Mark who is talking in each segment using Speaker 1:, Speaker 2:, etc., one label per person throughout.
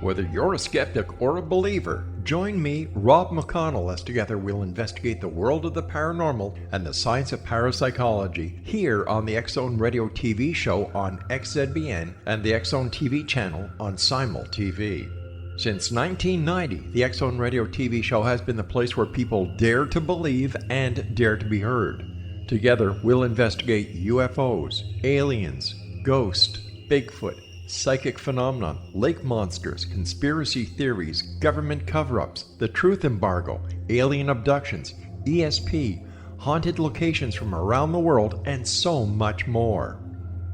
Speaker 1: Whether you're a skeptic or a believer, join me, Rob McConnell, as together we'll investigate the world of the paranormal and the science of parapsychology here on the X-Zone Radio TV show on XZBN and the X-Zone TV channel on Simul TV. Since 1990, the X-Zone Radio TV show has been the place where people dare to believe and dare to be heard. Together, we'll investigate UFOs, aliens, ghosts, Bigfoot, psychic phenomenon, lake monsters, conspiracy theories, government cover-ups, the truth embargo, alien abductions, ESP, haunted locations from around the world, and so much more.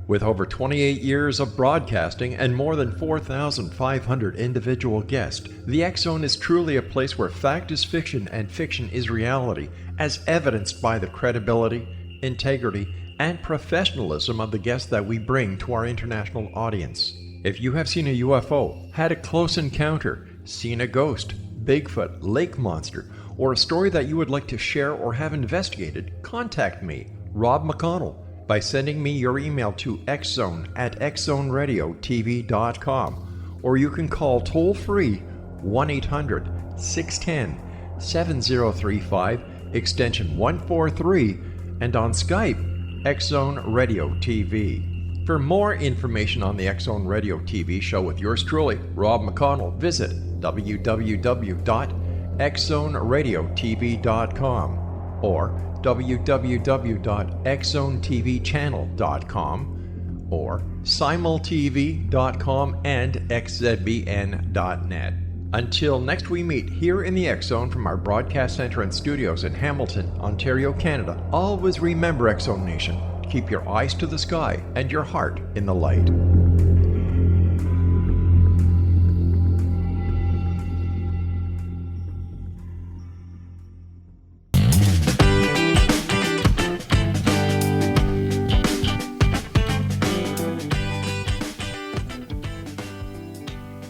Speaker 1: With over 28 years of broadcasting and more than 4,500 individual guests, the X-Zone is truly a place where fact is fiction and fiction is reality, as evidenced by the credibility, integrity, and professionalism of the guests that we bring to our international audience. If you have seen a UFO, had a close encounter, seen a ghost, Bigfoot, lake monster, or a story that you would like to share or have investigated, contact me, Rob McConnell, by sending me your email to xzone@xzoneradiotv.com, or you can call toll-free 1-800-610-7035, extension 143, and on Skype, X-Zone Radio TV. For more information on the X-Zone Radio TV show with yours truly, Rob McConnell, visit www.xzoneradiotv.com or www.xzonetvchannel.com or simultv.com and xzbn.net. Until next we meet here in the X-Zone from our broadcast center and studios in Hamilton, Ontario, Canada, always remember, X-Zone Nation, keep your eyes to the sky and your heart in the light.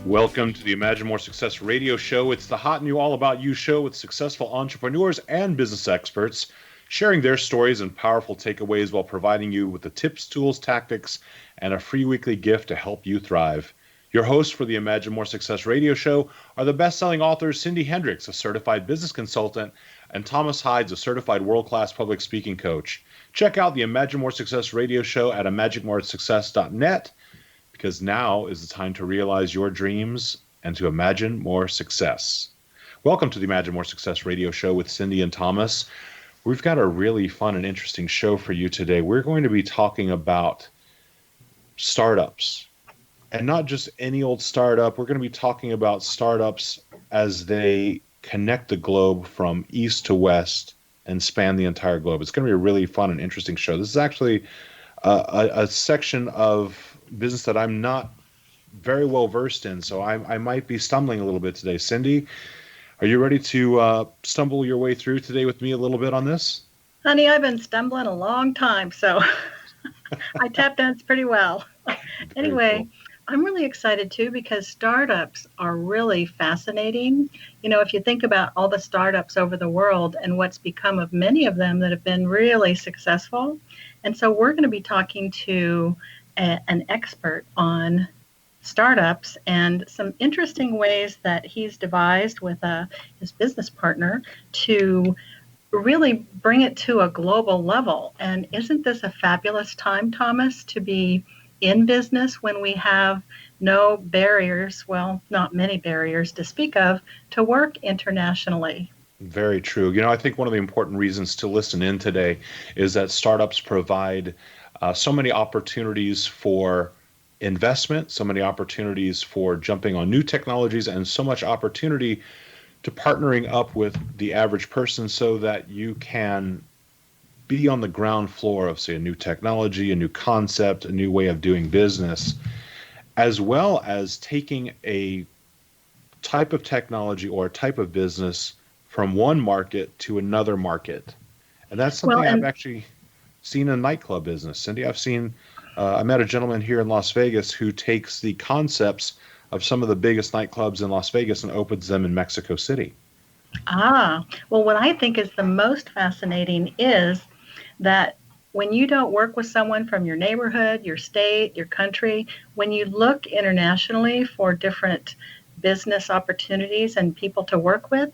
Speaker 2: Welcome to the Imagine More Success radio show. It's the hot new all about you show with successful entrepreneurs and business experts sharing their stories and powerful takeaways while providing you with the tips, tools, tactics, and a free weekly gift to help you thrive. Your hosts for the Imagine More Success radio show are the best-selling authors Cindy Hendricks, a certified business consultant, and Thomas Hides, a certified world-class public speaking coach. Check out the Imagine More Success radio show at imagicmoresuccess.net. because now is the time to realize your dreams and to imagine more success. Welcome to the Imagine More Success radio show with Cindy and Thomas. We've got a really fun and interesting show for you today. We're going to be talking about startups, and not just any old startup. We're going to be talking about startups as they connect the globe from east to west and span the entire globe. It's going to be a really fun and interesting show. This is actually a section of business that I'm not very well versed in, so I might be stumbling a little bit today. Cindy, are you ready to stumble your way through today with me a little bit on this?
Speaker 3: Honey, I've been stumbling a long time, so I tap dance pretty well. Anyway, cool. I'm really excited too because startups are really fascinating. You know, if you think about all the startups over the world and what's become of many of them that have been really successful. And so we're going to be talking to an expert on startups and some interesting ways that he's devised with his business partner to really bring it to a global level. And isn't this a fabulous time, Thomas, to be in business when we have no barriers, well, not many barriers to speak of, to work internationally?
Speaker 2: Very true. You know, I think one of the important reasons to listen in today is that startups provide so many opportunities for investment, so many opportunities for jumping on new technologies, and so much opportunity to partnering up with the average person so that you can be on the ground floor of, say, a new technology, a new concept, a new way of doing business, as well as taking a type of technology or a type of business from one market to another market. And that's something I've actually seen in nightclub business. Cindy, I met a gentleman here in Las Vegas who takes the concepts of some of the biggest nightclubs in Las Vegas and opens them in Mexico City.
Speaker 3: Well, what I think is the most fascinating is that when you don't work with someone from your neighborhood, your state, your country, when you look internationally for different business opportunities and people to work with,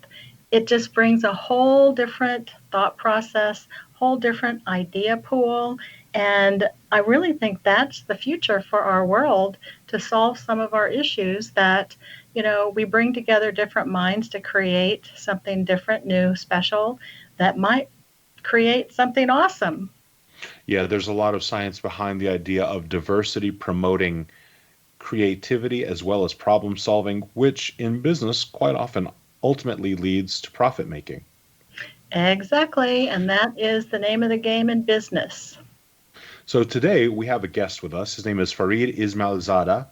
Speaker 3: it just brings a whole different thought process, whole different idea pool. And I really think that's the future for our world, to solve some of our issues, that, we bring together different minds to create something different, new, special, that might create something awesome.
Speaker 2: Yeah, there's a lot of science behind the idea of diversity promoting creativity as well as problem solving, which in business quite often ultimately leads to profit making.
Speaker 3: Exactly. And that is the name of the game in business.
Speaker 2: So today we have a guest with us. His name is Farid Ismayilzada.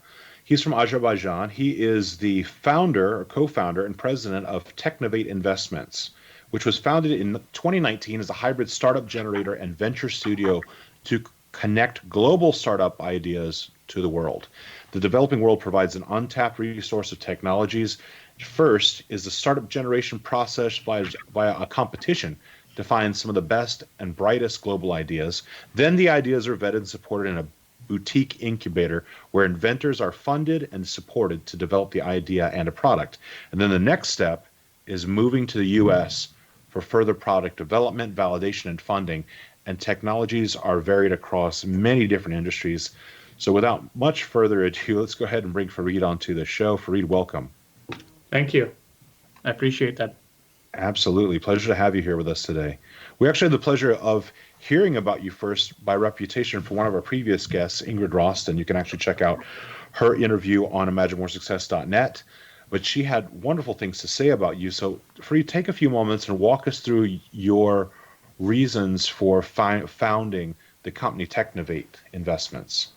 Speaker 2: He's from Azerbaijan. He is the founder or co-founder and president of Technovate Investments, which was founded in 2019 as a hybrid startup generator and venture studio to connect global startup ideas to the world. The developing world provides an untapped resource of technologies. First is the startup generation process via a competition to find some of the best and brightest global ideas. Then the ideas are vetted and supported in a boutique incubator where inventors are funded and supported to develop the idea and a product. And then the next step is moving to the US for further product development, validation, and funding. And technologies are varied across many different industries. So without much further ado, let's go ahead and bring Farid onto the show. Farid, welcome.
Speaker 4: Thank you. I appreciate that.
Speaker 2: Absolutely. Pleasure to have you here with us today. We actually had the pleasure of hearing about you first by reputation from one of our previous guests, Ingrid Roston. You can actually check out her interview on imaginemoresuccess.net. But she had wonderful things to say about you. So, Farid, take a few moments and walk us through your reasons for founding the company Technovate Investments.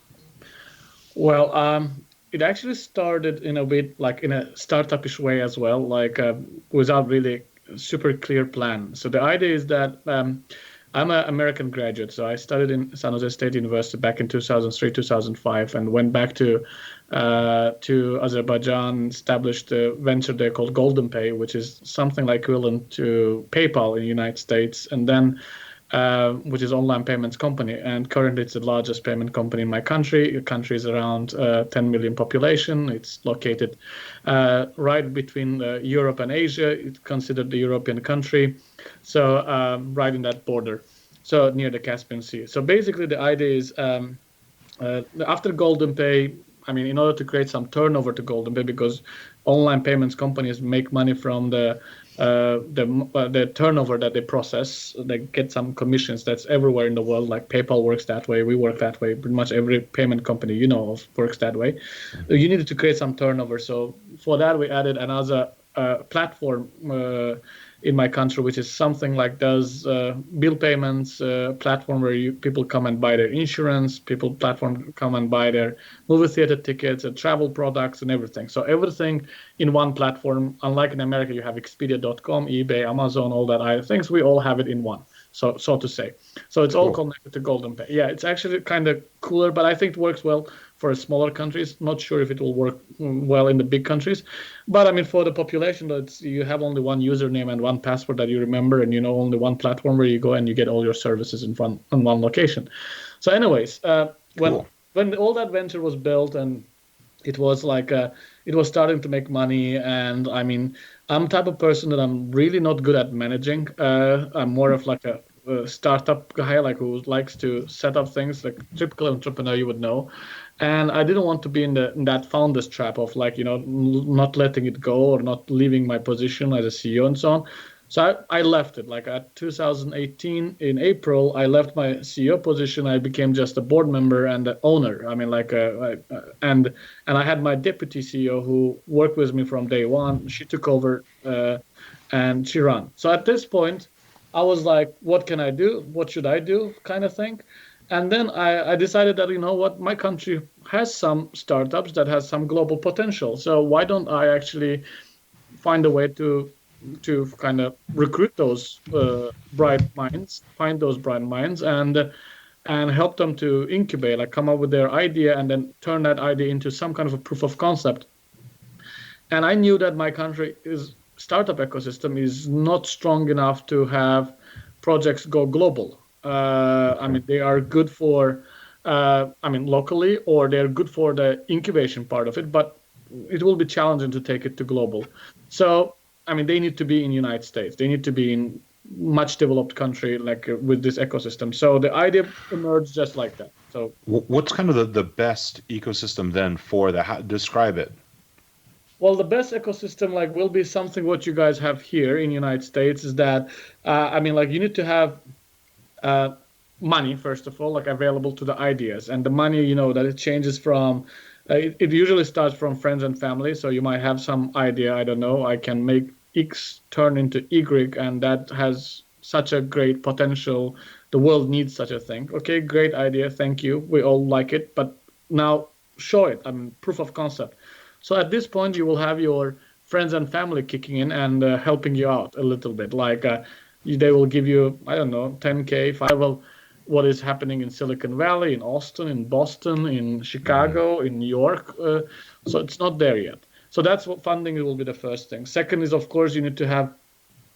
Speaker 4: Well, it actually started in a bit like in a startupish way as well, like without really super clear plan. So the idea is that I'm an American graduate, so I studied in San Jose State University back in 2003, 2005, and went back to Azerbaijan, established a venture there called Golden Pay, which is something like equivalent to PayPal in the United States, and then which is online payments company. And currently it's the largest payment company in my country. The country is around 10 million population. It's located right between Europe and Asia. It's considered the European country. So right in that border, so near the Caspian Sea. So basically the idea is after Golden Pay, I mean, in order to create some turnover to Golden Pay, because online payments companies make money from the turnover that they process. They get some commissions. That's everywhere in the world. Like PayPal works that way. We work that way. Pretty much every payment company you know of works that way. You needed to create some turnover. So for that, we added another platform in my country, which is something like does bill payments, platform where people come and buy their insurance, platform come and buy their movie theater tickets and travel products and everything. So everything in one platform. Unlike in America, you have Expedia.com, eBay, Amazon, all that other things. We all have it in one, so to say. So it's all connected to Golden Pay. Yeah, it's actually kind of cooler, but I think it works well for smaller countries. Not sure if it will work well in the big countries. But I mean, for the population, you have only one username and one password that you remember, and only one platform where you go and you get all your services in one location. So anyways, when all that venture was built and it was like it was starting to make money, and I mean, I'm the type of person that I'm really not good at managing. I'm more of like a startup guy, like who likes to set up things, like typical entrepreneur you would know. And I didn't want to be in that founder's trap of like, not letting it go or not leaving my position as a CEO and so on. So I left it. Like at 2018 in April, I left my CEO position. I became just a board member and the owner. I mean, and I had my deputy CEO who worked with me from day one. She took over and she ran. So at this point, I was like, what can I do? What should I do? Kind of thing. And then I decided that, my country has some startups that has some global potential. So why don't I actually find a way to kind of recruit those bright minds, find those bright minds, and help them to incubate, like come up with their idea and then turn that idea into some kind of a proof of concept. And I knew that my country's startup ecosystem is not strong enough to have projects go global. I mean, they are good for, locally, or they're good for the incubation part of it, but it will be challenging to take it to global. So, I mean, they need to be in United States. They need to be in much developed country, like with this ecosystem. So the idea emerged just like that. So
Speaker 2: what's kind of the best ecosystem then for that? Describe it.
Speaker 4: well, the best ecosystem like will be something what you guys have here in United States is that, I mean, like you need to have money, first of all, like available to the ideas. And the money, you know, that it changes from, it usually starts from friends and family. So you might have some idea, I don't know, I can make X turn into Y, and that has such a great potential. The world needs such a thing. Okay, great idea. Thank you. We all like it. But now show it. I mean, proof of concept. So at this point, you will have your friends and family kicking in and helping you out a little bit. Like they will give you, I don't know, 10K, 5. Well, what is happening in Silicon Valley, in Austin, in Boston, in Chicago, in New York. So it's not there yet. So that's what funding will be the first thing. Second is, of course, you need to have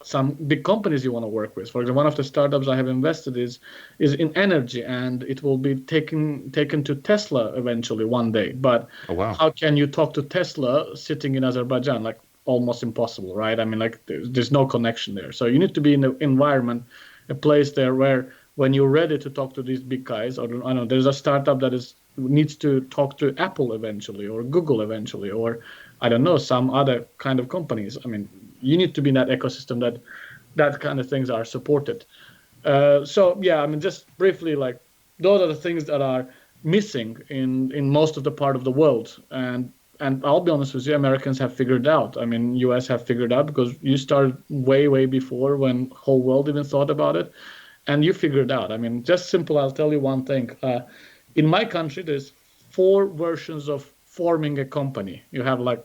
Speaker 4: some big companies you want to work with. For example, one of the startups I have invested is in energy, and it will be taken to Tesla eventually one day. But How can you talk to Tesla sitting in Azerbaijan? Like almost impossible, right? I mean, like there's no connection there. So you need to be in the environment, a place there where when you're ready to talk to these big guys, or I don't know, there's a startup that needs to talk to Apple eventually, or Google eventually, or I don't know, some other kind of companies. I mean, you need to be in that ecosystem that kind of things are supported. So yeah, I mean, just briefly, like those are the things that are missing in most of the part of the world. And I'll be honest with you, Americans have figured out. I mean, US have figured out because you started way before when whole world even thought about it, and you figured out. I mean, just simple. I'll tell you one thing. In my country, there's 4 versions of forming a company. You have like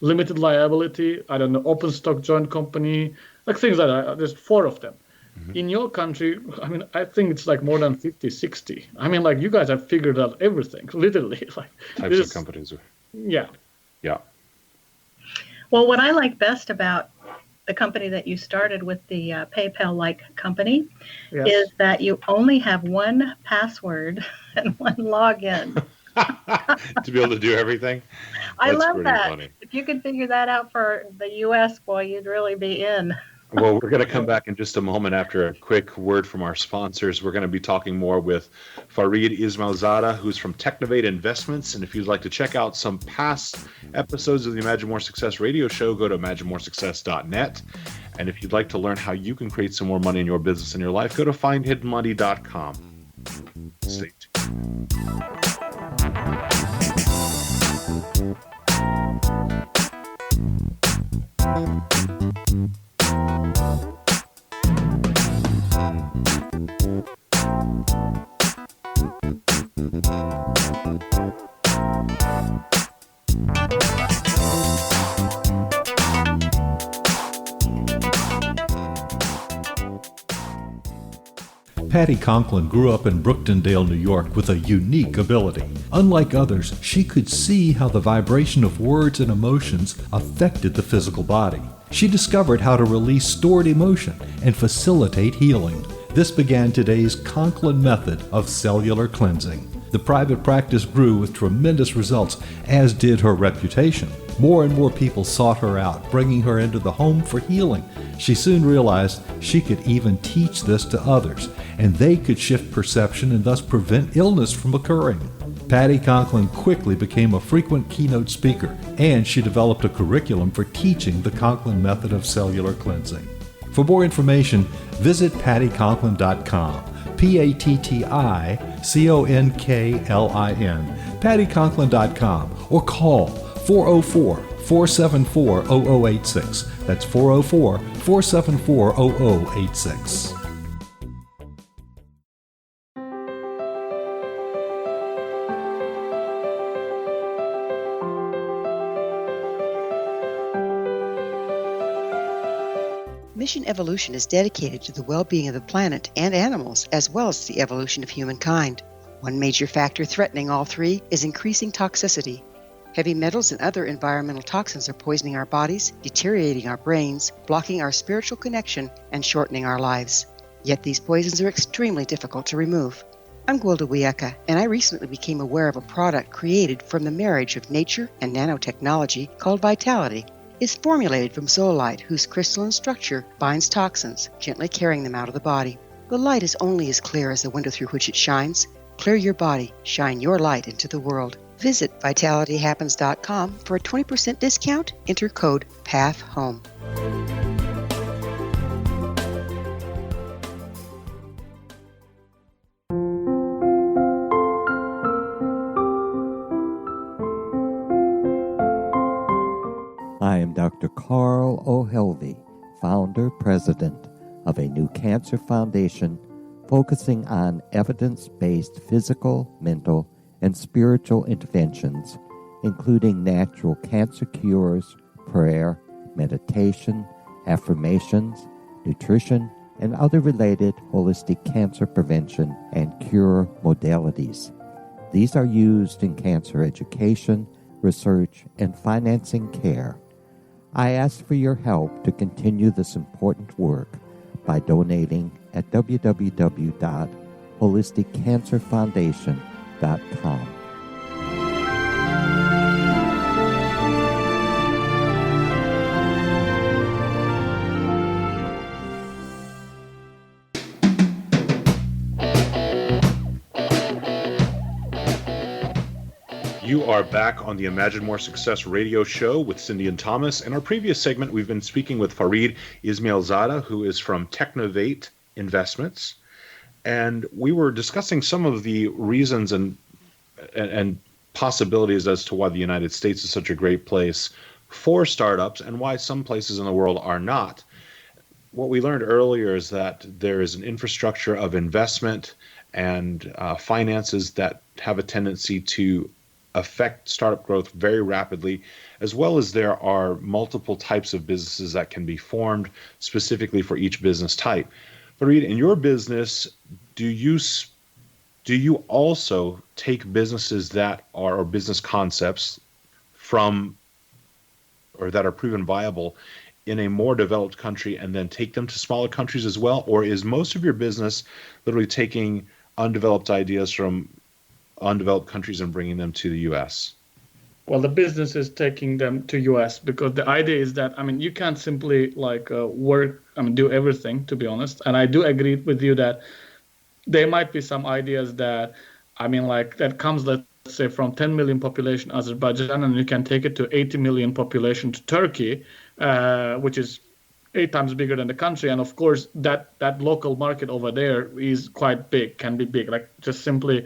Speaker 4: limited liability, I don't know, open stock joint company, like things like that. There's 4 of them. Mm-hmm. In your country, I mean, I think it's like more than 50, 60. I mean, like you guys have figured out everything, literally. Like
Speaker 2: types of companies.
Speaker 4: Yeah.
Speaker 2: Yeah.
Speaker 3: Well, what I like best about the company that you started with, the PayPal-like company,
Speaker 4: Yes.
Speaker 3: is that you only have one password and one login.
Speaker 2: To be able to do everything.
Speaker 3: I
Speaker 2: That's
Speaker 3: love
Speaker 2: pretty
Speaker 3: that.
Speaker 2: funny.
Speaker 3: If you could figure that out for the U.S., boy, you'd really be in.
Speaker 2: Well, we're going to come back in just a moment after a quick word from our sponsors. We're going to be talking more with Farid Ismayilzada, who's from Technovate Investments. And if you'd like to check out some past episodes of the Imagine More Success radio show, go to imaginemoresuccess.net. And if you'd like to learn how you can create some more money in your business and your life, go to findhiddenmoney.com. Stay tuned.
Speaker 1: Patty Conklin grew up in Brooktondale, New York with a unique ability. Unlike others, she could see how the vibration of words and emotions affected the physical body. She discovered how to release stored emotion and facilitate healing. This began today's Conklin method of cellular cleansing. The private practice grew with tremendous results, as did her reputation. More and more people sought her out, bringing her into the home for healing. She soon realized she could even teach this to others, and they could shift perception and thus prevent illness from occurring. Patty Conklin quickly became a frequent keynote speaker, and she developed a curriculum for teaching the Conklin method of cellular cleansing. For more information, visit pattyconklin.com, PATTICONKLIN, pattyconklin.com, or call 404-474-0086. That's 404-474-0086.
Speaker 5: Mission Evolution is dedicated to the well-being of the planet and animals, as well as the evolution of humankind. One major factor threatening all 3 is increasing toxicity. Heavy metals and other environmental toxins are poisoning our bodies, deteriorating our brains, blocking our spiritual connection, and shortening our lives. Yet these poisons are extremely difficult to remove. I'm Gwilda Wiyaka, and I recently became aware of a product created from the marriage of nature and nanotechnology called Vitality. It's formulated from zoolite, whose crystalline structure binds toxins, gently carrying them out of the body. The light is only as clear as the window through which it shines. Clear your body, shine your light into the world. Visit vitalityhappens.com for a 20% discount. Enter code PATHHOME.
Speaker 6: I am Dr. Carl O'Helvey, founder, president of a new cancer foundation focusing on evidence-based physical, mental, and spiritual interventions, including natural cancer cures, prayer, meditation, affirmations, nutrition, and other related holistic cancer prevention and cure modalities. These are used in cancer education, research, and financing care. I ask for your help to continue this important work by donating at www.holisticcancerfoundation.com.
Speaker 2: You are back on the Imagine More Success radio show with Cindy and Thomas. In our previous segment, we've been speaking with Farid Ismayilzada, who is from Technovate Investments. And we were discussing some of the reasons and possibilities as to why the United States is such a great place for startups and why some places in the world are not. What we learned earlier is that there is an infrastructure of investment and finances that have a tendency to affect startup growth very rapidly, as well as there are multiple types of businesses that can be formed specifically for each business type. Farid, in your business, do you also take businesses that are, or business concepts from, or that are proven viable in a more developed country and then take them to smaller countries as well? Or is most of your business literally taking undeveloped ideas from undeveloped countries and bringing them to the U.S.?
Speaker 4: Well, the business is taking them to U.S. because the idea is that, you can't simply do everything, to be honest. And I do agree with you that there might be some ideas that, that comes, let's say, from 10 million population Azerbaijan, and you can take it to 80 million population to Turkey, which is 8 times bigger than the country. And of course, that local market over there is quite big, can be big. Like just simply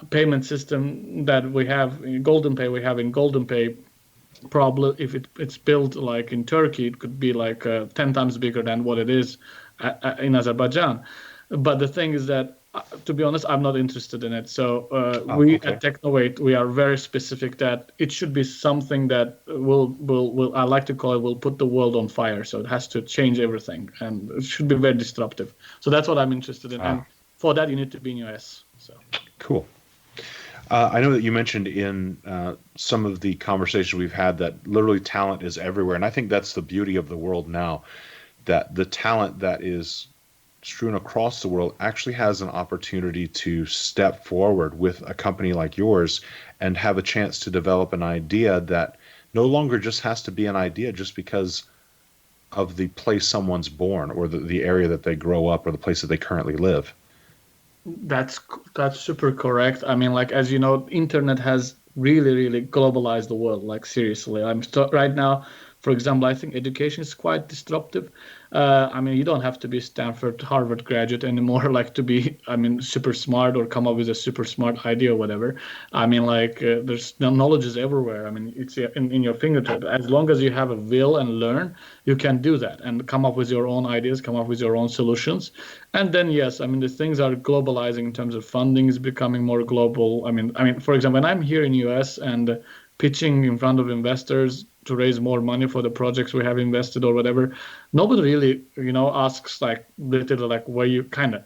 Speaker 4: payment system that we have in Golden Pay, probably if it's built like in Turkey, it could be like 10 times bigger than what it is in Azerbaijan. But the thing is that, to be honest, I'm not interested in it. So at Technovate, we are very specific that it should be something that will I like to call it, will put the world on fire. So it has to change everything, and it should be very disruptive. So that's what I'm interested in. And for that, you need to be in US. So
Speaker 2: cool. I know that you mentioned in some of the conversations we've had that literally talent is everywhere. And I think that's the beauty of the world now, that the talent that is strewn across the world actually has an opportunity to step forward with a company like yours and have a chance to develop an idea that no longer just has to be an idea just because of the place someone's born or the area that they grow up or the place that they currently live.
Speaker 4: That's super correct. As you know, internet has really, really globalized the world, like seriously. Right now, for example, I think education is quite disruptive. You don't have to be Stanford, Harvard graduate anymore, to be, super smart or come up with a super smart idea or whatever. There's knowledge is everywhere. It's in your fingertip. As long as you have a will and learn, you can do that and come up with your own ideas, come up with your own solutions. And then, yes, the things are globalizing in terms of funding is becoming more global. For example, when I'm here in US and pitching in front of investors to raise more money for the projects we have invested or whatever, nobody really, asks literally where you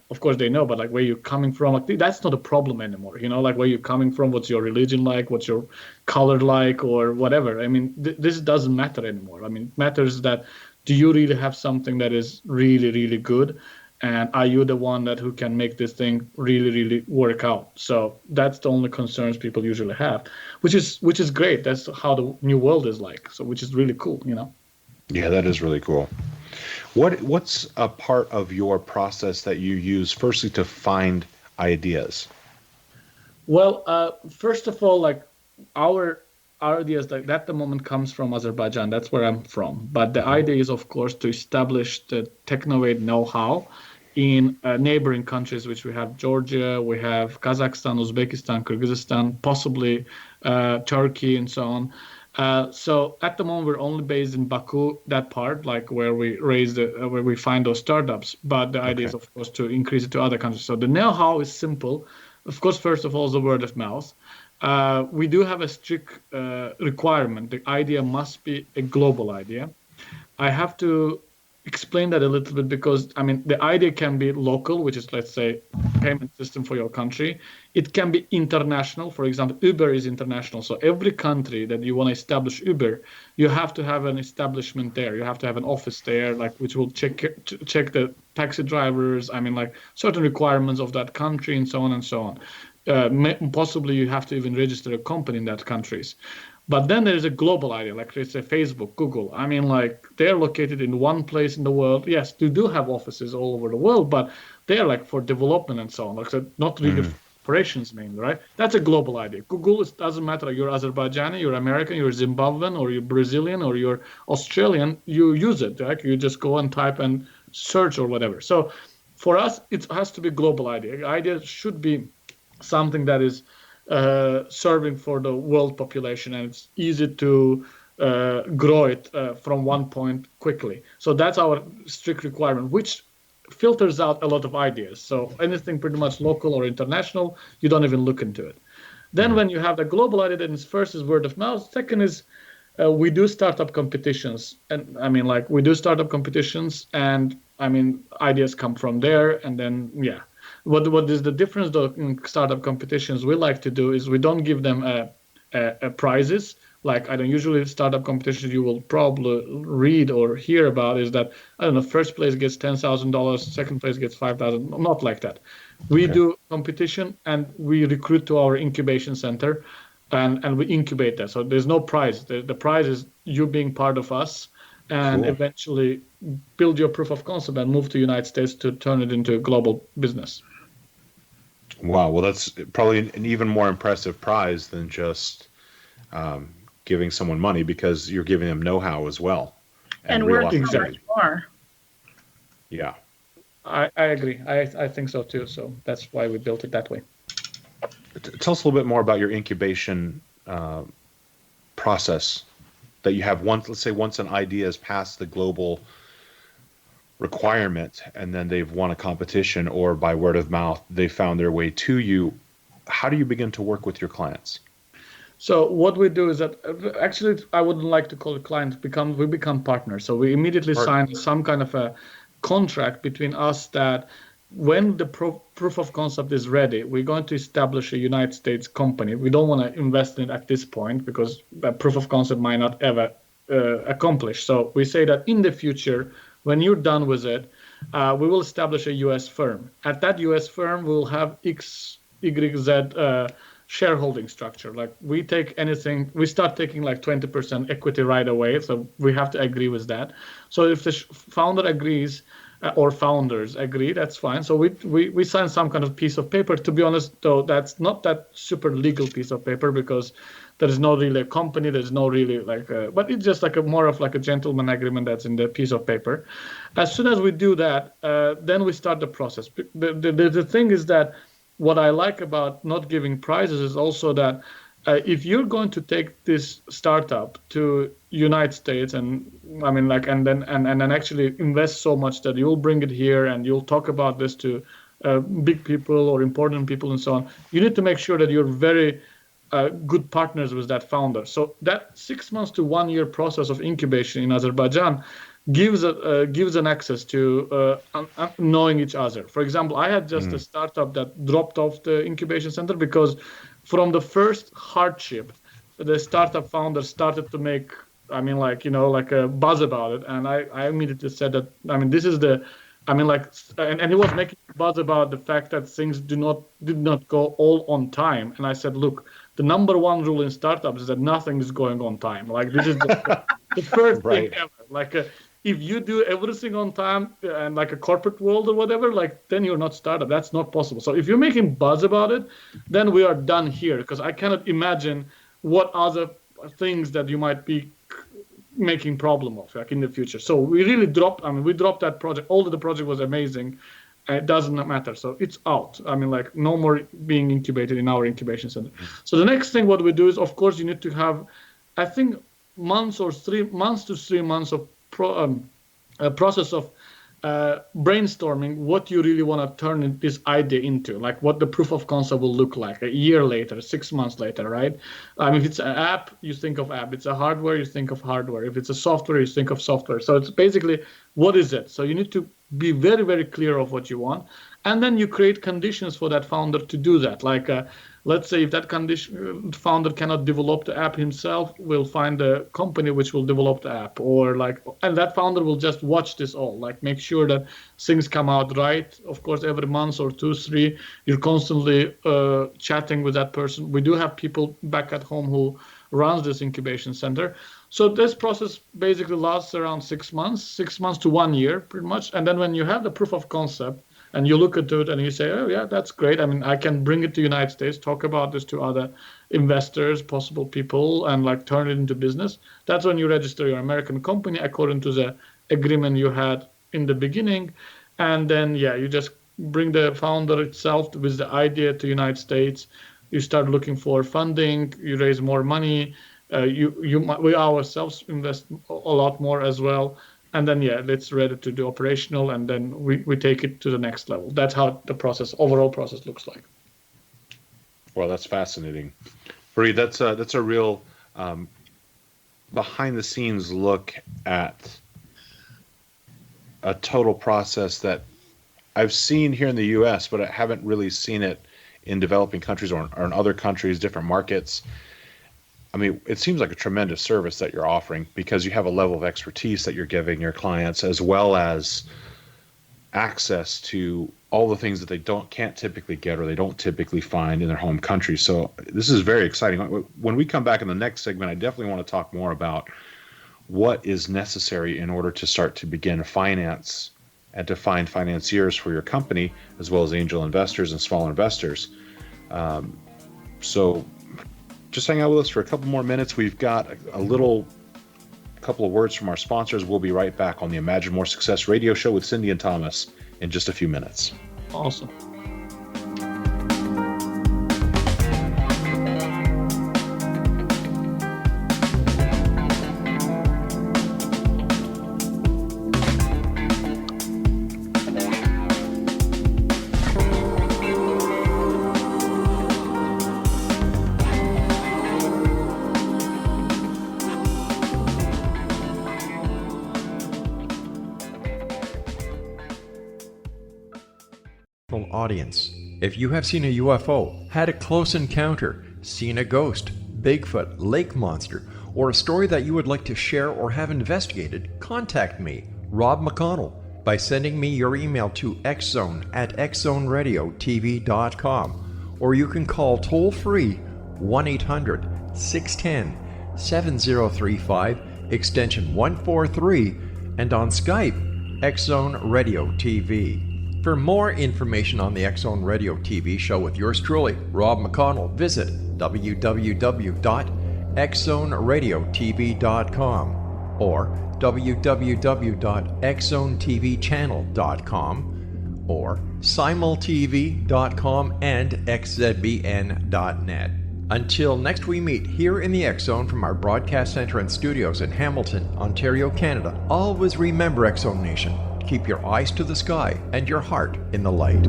Speaker 4: of course they know, but where you're coming from, that's not a problem anymore. Where you're coming from, what's your religion like, what's your color like, or whatever. This doesn't matter anymore. It matters that do you really have something that is really, really good, and are you the one who can make this thing really, really work out? So that's the only concerns people usually have, which is great. That's how the new world is like. So which is really cool,
Speaker 2: Yeah, that is really cool. What's a part of your process that you use firstly to find ideas?
Speaker 4: Well, first of all, like our ideas like that at the moment comes from Azerbaijan. That's where I'm from. But the idea is, of course, to establish the Technovate know-how in neighboring countries, which we have Georgia, we have Kazakhstan, Uzbekistan, Kyrgyzstan, possibly Turkey, and so on. So at the moment, we're only based in Baku, that part, like where we where we find those startups. But the idea is, of course, to increase it to other countries. So the know-how is simple. Of course, first of all, is the word of mouth. We do have a strict requirement. The idea must be a global idea. I have to explain that a little bit because, the idea can be local, which is, let's say, payment system for your country. It can be international. For example, Uber is international. So every country that you want to establish Uber, you have to have an establishment there. You have to have an office there, like which will check the taxi drivers, certain requirements of that country and so on and so on. Possibly you have to even register a company in that countries. But then there's a global idea, like let's say Facebook, Google. They're located in one place in the world. Yes, they do have offices all over the world, but they're like for development and so on. Like so not really operations mainly, right? That's a global idea. Google, it doesn't matter. You're Azerbaijani, you're American, you're Zimbabwean, or you're Brazilian, or you're Australian. You use it, right? You just go and type and search or whatever. So for us, it has to be a global idea. The idea should be something that is serving for the world population, and it's easy to grow it from one point quickly. So that's our strict requirement, which filters out a lot of ideas. So anything pretty much local or international, you don't even look into it. Then when you have the global idea, then first is word of mouth. Second is we do startup competitions, and we do startup competitions, and ideas come from there, and then What is the difference though in startup competitions we like to do is we don't give them a prizes. Like usually startup competitions you will probably read or hear about is that, first place gets $10,000, second place gets $5,000. Not like that. We do competition and we recruit to our incubation center and we incubate that. So there's no prize. The prize is you being part of us and eventually build your proof of concept and move to the United States to turn it into a global business.
Speaker 2: Wow. Well, that's probably an even more impressive prize than just giving someone money, because you're giving them know-how as well.
Speaker 3: And we're so much more.
Speaker 2: Yeah.
Speaker 4: I agree. I think so too. So that's why we built it that way.
Speaker 2: Tell us a little bit more about your incubation process that you have. Once an idea has passed the global requirement and then they've won a competition or by word of mouth, they found their way to you. How do you begin to work with your clients?
Speaker 4: So what we do is that actually I wouldn't like to call it clients, we become partners. So we immediately sign some kind of a contract between us that when the proof of concept is ready, we're going to establish a United States company. We don't want to invest in it at this point because the proof of concept might not ever accomplish. So we say that in the future, when you're done with it, we will establish a U.S. firm. At that U.S. firm, we'll have X, Y, Z shareholding structure. Like we start taking like 20% equity right away. So we have to agree with that. So if the founder agrees, or founders agree, that's fine. So we sign some kind of piece of paper. To be honest, though, that's not that super legal piece of paper because there is no really a company. There's no really but it's just like more of a gentleman agreement that's in the piece of paper. As soon as we do that, then we start the process. The thing is that what I like about not giving prizes is also that if you're going to take this startup to United States and then actually invest so much that you'll bring it here and you'll talk about this to big people or important people and so on, you need to make sure that you're very good partners with that founder. So that 6 months to 1 year process of incubation in Azerbaijan gives an access to knowing each other. For example, I had just a startup that dropped off the incubation center because from the first hardship, the startup founder started to make, a buzz about it. And I immediately said that, this is the I mean, like, and he was making buzz about the fact that things did not go all on time. And I said, look, the number one rule in startups is that nothing is going on time. Like, this is the first
Speaker 2: Right.
Speaker 4: thing ever. Like, if you do everything on time and like a corporate world or whatever, like, then you're not startup. That's not possible. So if you're making buzz about it, then we are done here, because I cannot imagine what other things that you might be making problem of like in the future. So we really dropped that project, although the project was amazing. It doesn't matter. So it's out. I mean, like, no more being incubated in our incubation center. So the next thing what we do is, of course, you need to have, I think, 3 months to 3 months of process of brainstorming what you really want to turn this idea into, like what the proof of concept will look like a year later, 6 months later, right? If it's an app, you think of app. It's a hardware, you think of hardware. If it's a software, you think of software. So it's basically, what is it? So you need to be very, very clear of what you want. And then you create conditions for that founder to do that. Like, let's say if that founder cannot develop the app himself, we'll find a company which will develop the app, and that founder will just watch this all, like make sure that things come out right. Of course, every month or 2, 3, you're constantly chatting with that person. We do have people back at home who runs this incubation center. So this process basically lasts around 6 months to 1 year, pretty much. And then when you have the proof of concept, and you look into it and you say, oh, yeah, that's great. I mean, I can bring it to the United States, talk about this to other investors, possible people, and like turn it into business. That's when you register your American company according to the agreement you had in the beginning. And then, yeah, you just bring the founder itself with the idea to the United States. You start looking for funding, you raise more money. We ourselves invest a lot more as well. And then, yeah, it's ready to do operational, and then we take it to the next level. That's how the overall process looks like.
Speaker 2: Well, that's fascinating. Farid, that's a real behind-the-scenes look at a total process that I've seen here in the U.S., but I haven't really seen it in developing countries or in other countries, different markets. I mean, it seems like a tremendous service that you're offering, because you have a level of expertise that you're giving your clients, as well as access to all the things that they can't typically get, or they don't typically find in their home country. So this is very exciting. When we come back in the next segment, I definitely want to talk more about what is necessary in order to start to begin finance and to find financiers for your company, as well as angel investors and smaller investors. So just hang out with us for a couple more minutes. We've got a couple of words from our sponsors. We'll be right back on the Imagine More Success radio show with Cindy and Thomas in just a few minutes.
Speaker 4: Awesome.
Speaker 1: Audience. If you have seen a UFO, had a close encounter, seen a ghost, Bigfoot, lake monster, or a story that you would like to share or have investigated, contact me, Rob McConnell, by sending me your email to xzone@xzoneradiotv.com, or you can call toll-free 1-800-610-7035, extension 143, and on Skype, Xzone Radio TV. For more information on the Xzone Radio TV show with yours truly, Rob McConnell, visit www.xzoneradiotv.com or www.xzonetvchannel.com or simultv.com and xzbn.net. Until next we meet here in the X-Zone from our broadcast center and studios in Hamilton, Ontario, Canada, always remember, X-Zone Nation, keep your eyes to the sky and your heart in the light.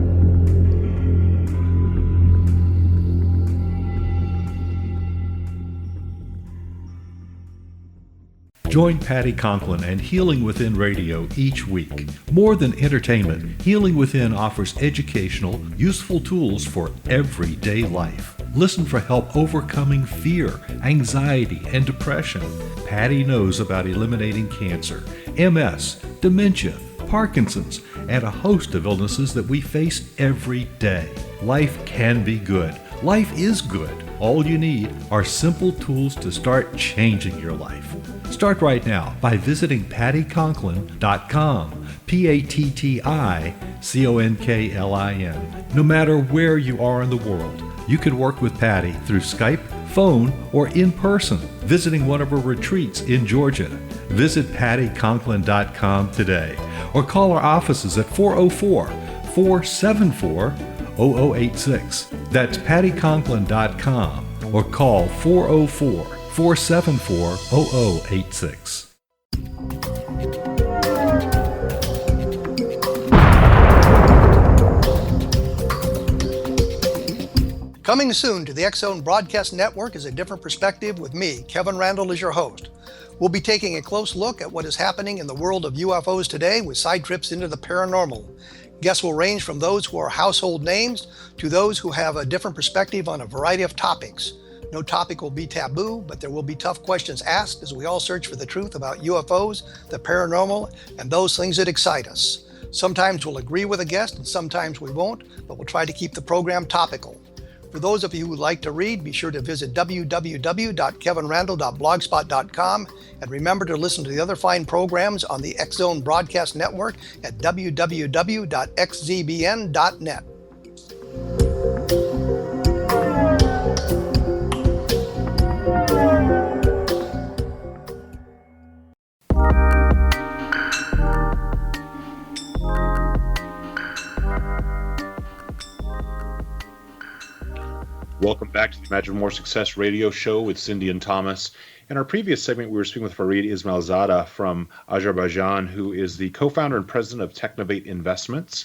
Speaker 7: Join Patty Conklin and Healing Within Radio each week. More than entertainment, Healing Within offers educational, useful tools for everyday life. Listen for help overcoming fear, anxiety, and depression. Patty knows about eliminating cancer, MS, dementia, Parkinson's, and a host of illnesses that we face every day. Life can be good. Life is good. All you need are simple tools to start changing your life. Start right now by visiting pattyconklin.com, PATTICONKLIN. No matter where you are in the world, you can work with Patty through Skype, phone, or in person, visiting one of her retreats in Georgia. Visit pattyconklin.com today or call our offices at 404-474-0086. That's pattyconklin.com or call 404-474-0086.
Speaker 8: Coming soon to the X-Zone Broadcast Network is A Different Perspective with me, Kevin Randall, as your host. We'll be taking a close look at what is happening in the world of UFOs today with side trips into the paranormal. Guests will range from those who are household names to those who have a different perspective on a variety of topics. No topic will be taboo, but there will be tough questions asked as we all search for the truth about UFOs, the paranormal, and those things that excite us. Sometimes we'll agree with a guest and sometimes we won't, but we'll try to keep the program topical. For those of you who would like to read, be sure to visit www.kevinrandall.blogspot.com and remember to listen to the other fine programs on the X-Zone Broadcast Network at www.xzbn.net.
Speaker 2: Welcome back to the Imagine More Success radio show with Cindy and Thomas. In our previous segment, we were speaking with Farid Ismayilzada from Azerbaijan, who is the co-founder and president of Technovate Investments.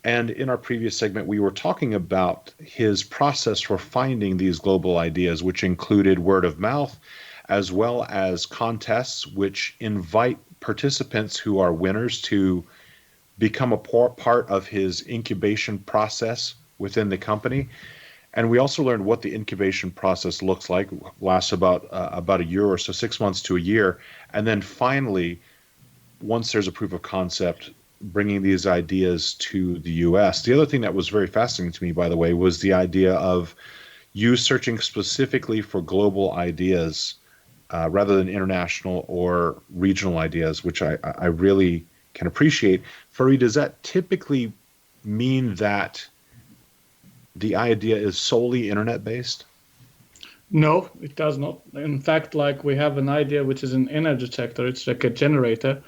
Speaker 2: And in our previous segment, we were talking about his process for finding these global ideas, which included word of mouth, as well as contests, which invite participants who are winners to become a part of his incubation process within the company. And we also learned what the incubation process looks like, lasts about a year or so, 6 months to a year. And then finally, once there's a proof of concept, bringing these ideas to the U.S. The other thing that was very fascinating to me, by the way, was the idea of you searching specifically for global ideas rather than international or regional ideas, which I really can appreciate. Farid, does that typically mean that the idea is solely internet-based?
Speaker 4: No, it does not. In fact, like we have an idea which is an energy sector. It's like a generator,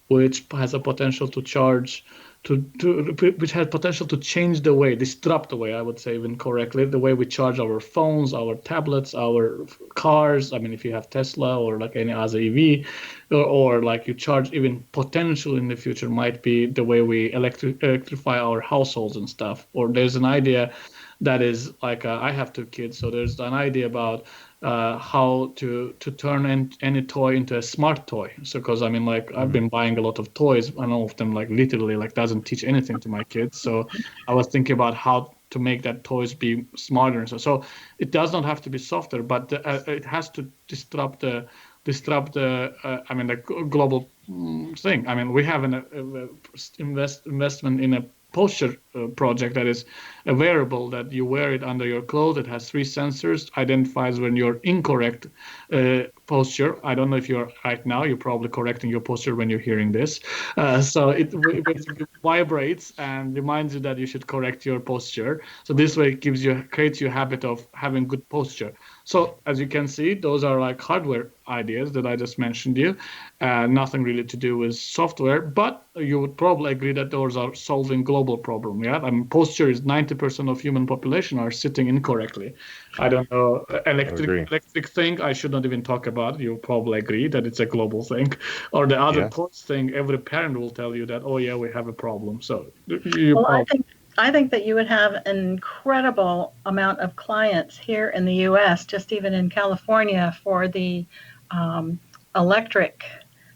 Speaker 4: which has a potential to charge, which has potential to change the way, disrupt the way, I would say even correctly, the way we charge our phones, our tablets, our cars. I mean, if you have Tesla or like any other EV, or like you charge, even potential in the future might be the way we electrify our households and stuff. Or there's an idea that is like, I have 2 kids, so there's an idea about how to turn any toy into a smart toy. So, because I mean, like I've been buying a lot of toys, and all of them like literally like doesn't teach anything to my kids. So I was thinking about how to make that toys be smarter. So it does not have to be software, but it has to disrupt the I mean the global thing. I mean, we have an investment in a posture project that is a wearable that you wear it under your clothes. It has 3 sensors, identifies when you're incorrect posture. I don't know if you're right now, you're probably correcting your posture when you're hearing this. So it basically vibrates and reminds you that you should correct your posture. So this way it creates you a habit of having good posture. So as you can see, those are like hardware ideas that I just mentioned to you. Nothing really to do with software, but you would probably agree that those are solving global problem. Yeah, I mean, posture is 90% of human population are sitting incorrectly. I don't know, electric thing, I should not even talk about. You probably agree that it's a global thing. Or the other toys thing, every parent will tell you that, oh yeah, we have a problem. So
Speaker 3: I think that you would have an incredible amount of clients here in the U.S., just even in California, for the electric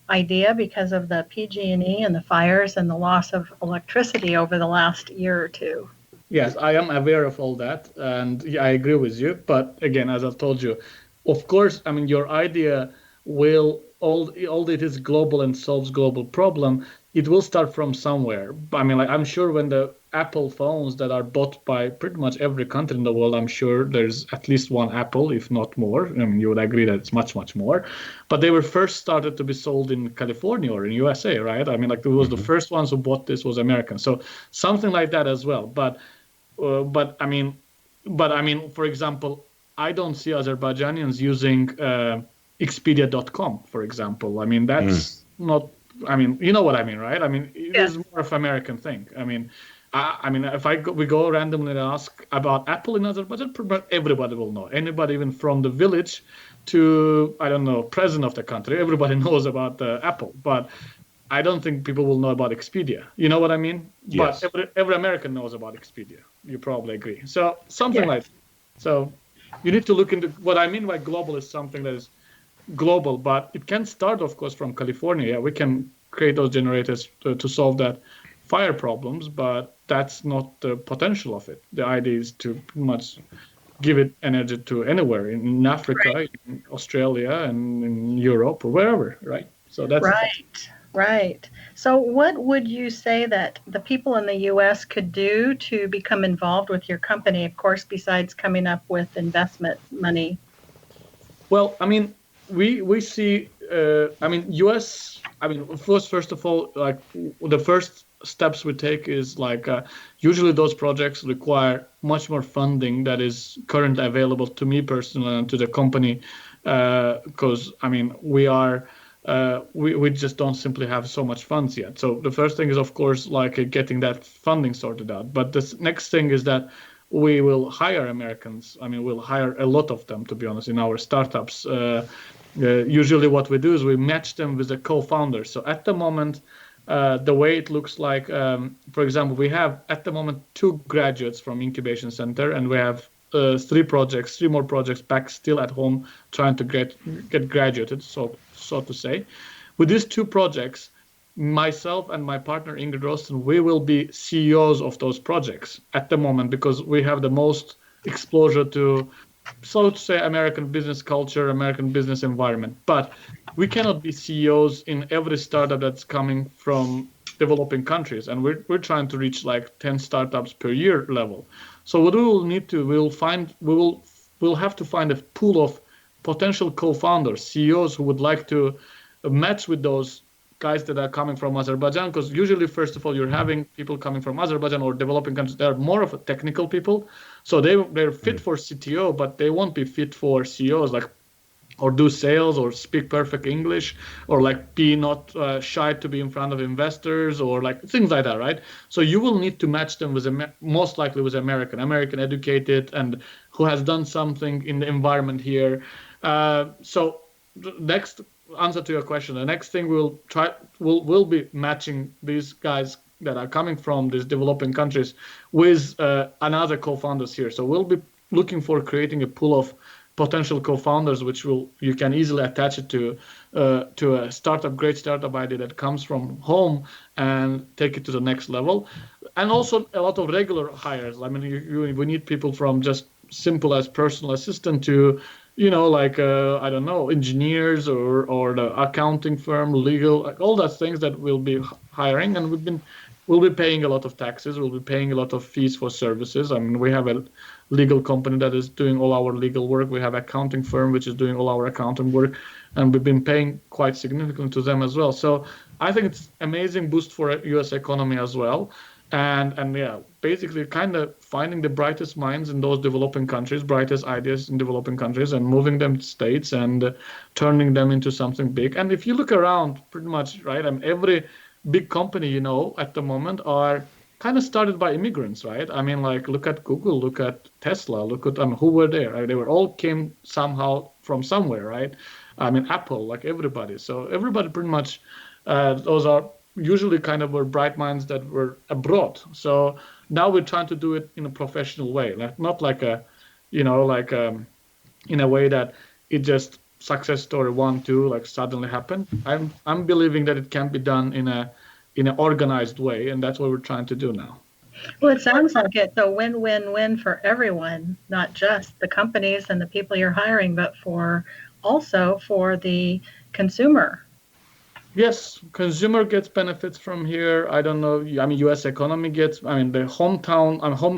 Speaker 3: idea because of the PG&E and the fires and the loss of electricity over the last year or 2.
Speaker 4: Yes, I am aware of all that, and I agree with you. But again, as I've told you, of course, I mean, your idea will all it is global and solves global problem, it will start from somewhere. I mean, like, I'm sure when the Apple phones that are bought by pretty much every country in the world, I'm sure there's at least one Apple, if not more. I mean, you would agree that it's much, much more. But they were first started to be sold in California or in USA, right? I mean, like, it was the first ones who bought this was American. So something like that as well. But I mean, for example, I don't see Azerbaijanians using Expedia.com, for example. I mean, that's not. I mean, you know what I mean, right? I mean, it is more of an American thing. I mean, if we go randomly and ask about Apple in Azerbaijan, everybody will know. Anybody, even from the village to, I don't know, president of the country, everybody knows about Apple. But I don't think people will know about Expedia. You know what I mean?
Speaker 2: Yes.
Speaker 4: But every American knows about Expedia. You probably agree. So something like that. So you need to look into what I mean by global is something that is global, but it can start, of course, from California. Yeah, we can create those generators to solve that fire problems, but that's not the potential of it. The idea is to pretty much give it energy to anywhere in Africa, in Australia, and in Europe or wherever, right? So that's
Speaker 3: Right. So what would you say that the people in the U.S. could do to become involved with your company, of course, besides coming up with investment money?
Speaker 4: Well, I mean, we see, I mean, U.S., I mean, first of all, like, the first steps we take is like, usually those projects require much more funding that is currently available to me personally and to the company, because, I mean, we just don't simply have so much funds yet. So the first thing is, of course, like, getting that funding sorted out. But the next thing is that we will hire Americans. I mean, we'll hire a lot of them, to be honest, in our startups. Usually what we do is we match them with a co-founder. So at the moment, the way it looks like, for example, we have at the moment 2 graduates from Incubation Center, and we have 3 more projects back still at home trying to get graduated, so to say. With these 2 projects, myself and my partner Ingrid Rosten, we will be CEOs of those projects at the moment, because we have the most exposure to, so to say, American business culture, American business environment. But we cannot be CEOs in every startup that's coming from developing countries, and we're trying to reach like 10 startups per year level. So what we will need to, we'll have to find a pool of potential co-founders, CEOs who would like to match with those guys that are coming from Azerbaijan, because usually, first of all, you're having people coming from Azerbaijan or developing countries. They're more of a technical people, so they're fit for CTO, but they won't be fit for CEOs, like, or do sales or speak perfect English, or like be not shy to be in front of investors, or like things like that, right? So you will need to match them with most likely with American educated, and who has done something in the environment here. So the next answer to your question, the next thing we'll be matching these guys that are coming from these developing countries with another co-founders here. So we'll be looking for creating a pool of potential co-founders, which you can easily attach it to a great startup idea that comes from home, and take it to the next level. And also a lot of regular hires. I mean, we need people from just simple as personal assistant to, like, I don't know, engineers or the accounting firm, legal, like all those things that we'll be hiring. And we'll be paying a lot of taxes. We'll be paying a lot of fees for services. I mean, we have a legal company that is doing all our legal work. We have an accounting firm which is doing all our accounting work, and we've been paying quite significantly to them as well. So I think it's amazing boost for U.S. economy as well. And yeah, basically kind of finding the brightest minds in those developing countries, brightest ideas in developing countries, and moving them to states and turning them into something big. And if you look around, pretty much, right, every big company, at the moment are kind of started by immigrants, right? I mean, like, look at Google, look at Tesla, look at who were there. Right? They were all came somehow from somewhere, right? I mean, Apple, like everybody. So everybody pretty much, those are usually kind of were bright minds that were abroad. So now we're trying to do it in a professional way, like not like a, in a way that it just success story 1, 2 like suddenly happened. I'm believing that it can be done in an organized way, and that's what we're trying to do now.
Speaker 3: Well, it sounds like it's a win-win-win for everyone, not just the companies and the people you're hiring, but for also for the consumer.
Speaker 4: Yes, consumer gets benefits from here. I don't know. I mean, U.S. economy gets. I mean, the home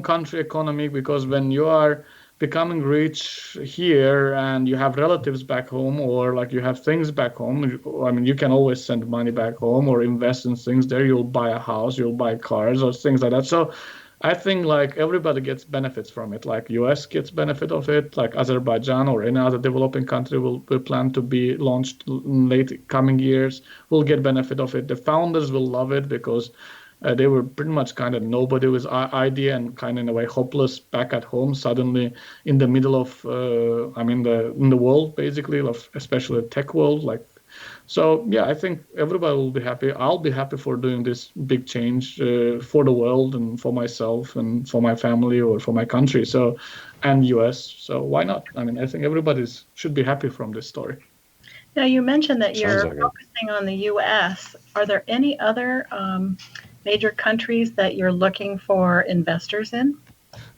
Speaker 4: country economy, because when you are becoming rich here and you have relatives back home, or like you have things back home, I mean, you can always send money back home or invest in things there. You'll buy a house, you'll buy cars or things like that. So I think like everybody gets benefits from it. Like US gets benefit of it, like Azerbaijan or any other developing country will plan to be launched in late coming years will get benefit of it. The founders will love it because they were pretty much kind of nobody with idea and kind of in a way hopeless back at home, suddenly in the middle of, in the world basically, of especially the tech world, like. So yeah, I think everybody will be happy. I'll be happy for doing this big change for the world and for myself and for my family or for my country. So, and US. So why not? I mean, I think everybody should be happy from this story.
Speaker 3: Now you mentioned that you're focusing on the US. Are there any other major countries that you're looking for investors in?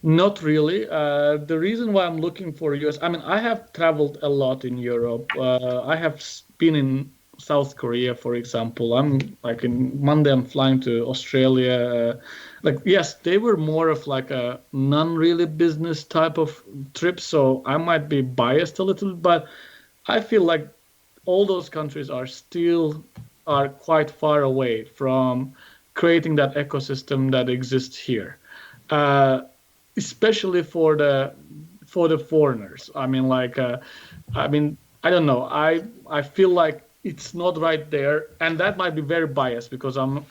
Speaker 4: Not really. The reason why I'm looking for US, I mean, I have traveled a lot in Europe. I have been in South Korea, for example. I'm like in Monday, I'm flying to Australia. Yes, they were more of like a non-really business type of trip. So I might be biased a little, but I feel like all those countries are quite far away from creating that ecosystem that exists here. Especially for the foreigners. I mean, I don't know. I feel like it's not right there, and that might be very biased because I'm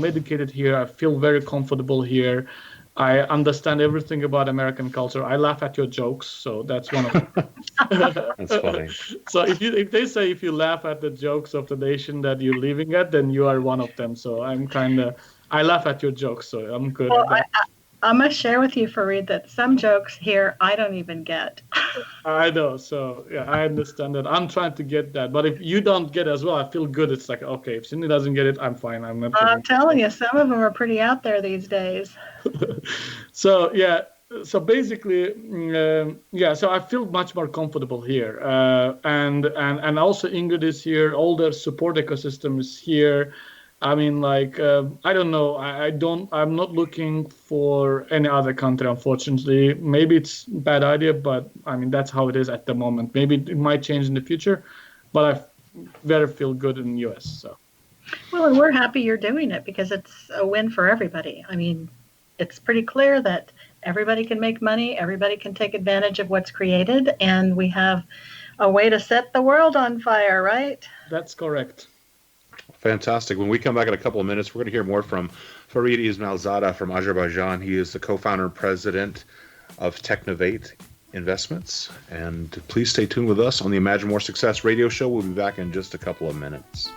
Speaker 4: educated here. I feel very comfortable here. I understand everything about American culture. I laugh at your jokes, so that's one of them.
Speaker 2: That's funny.
Speaker 4: So if they say if you laugh at the jokes of the nation that you're living at, then you are one of them. So I laugh at your jokes, so I'm good at that.
Speaker 3: I must share with you, Farid, that some jokes here I don't even get.
Speaker 4: I know. So, yeah, I understand that. I'm trying to get that. But if you don't get it as well, I feel good. It's like, okay, if Cindy doesn't get it, I'm fine. I'm
Speaker 3: telling you, some of them are pretty out there these days.
Speaker 4: So, yeah. So basically, so I feel much more comfortable here. And also Ingrid is here. All the support ecosystem is here. I mean, I don't know. I'm not looking for any other country, unfortunately. Maybe it's a bad idea, but I mean, that's how it is at the moment. Maybe it might change in the future, but I very feel good in the US. So.
Speaker 3: Well, and we're happy you're doing it because it's a win for everybody. I mean, it's pretty clear that everybody can make money. Everybody can take advantage of what's created. And we have a way to set the world on fire, right?
Speaker 4: That's correct.
Speaker 2: Fantastic. When we come back in a couple of minutes, we're going to hear more from Farid Ismayilzada from Azerbaijan. He is the co-founder and president of Technovate Investments. And please stay tuned with us on the Imagine More Success radio show. We'll be back in just a couple of minutes.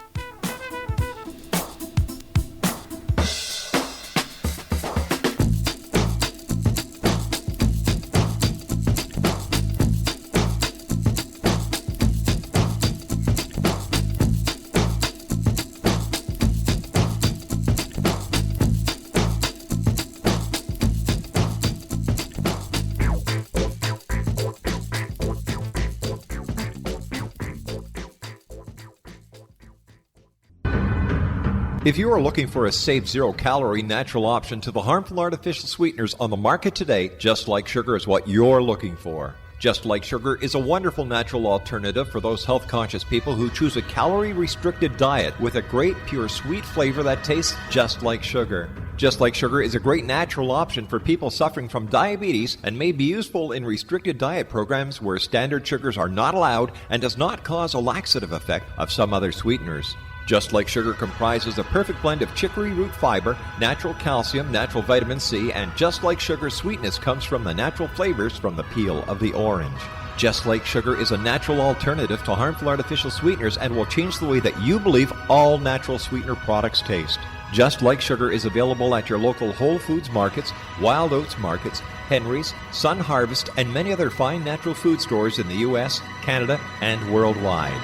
Speaker 1: If you are looking for a safe, zero-calorie natural option to the harmful artificial sweeteners on the market today, Just Like Sugar is what you're looking for. Just Like Sugar is a wonderful natural alternative for those health-conscious people who choose a calorie-restricted diet with a great, pure, sweet flavor that tastes just like sugar. Just Like Sugar is a great natural option for people suffering from diabetes and may be useful in restricted diet programs where standard sugars are not allowed and does not cause a laxative effect of some other sweeteners. Just Like Sugar comprises a perfect blend of chicory root fiber, natural calcium, natural vitamin C, and Just Like Sugar's sweetness comes from the natural flavors from the peel of the orange. Just Like Sugar is a natural alternative to harmful artificial sweeteners and will change the way that you believe all natural sweetener products taste. Just Like Sugar is available at your local Whole Foods markets, Wild Oats markets, Henry's, Sun Harvest, and many other fine natural food stores in the U.S., Canada, and worldwide.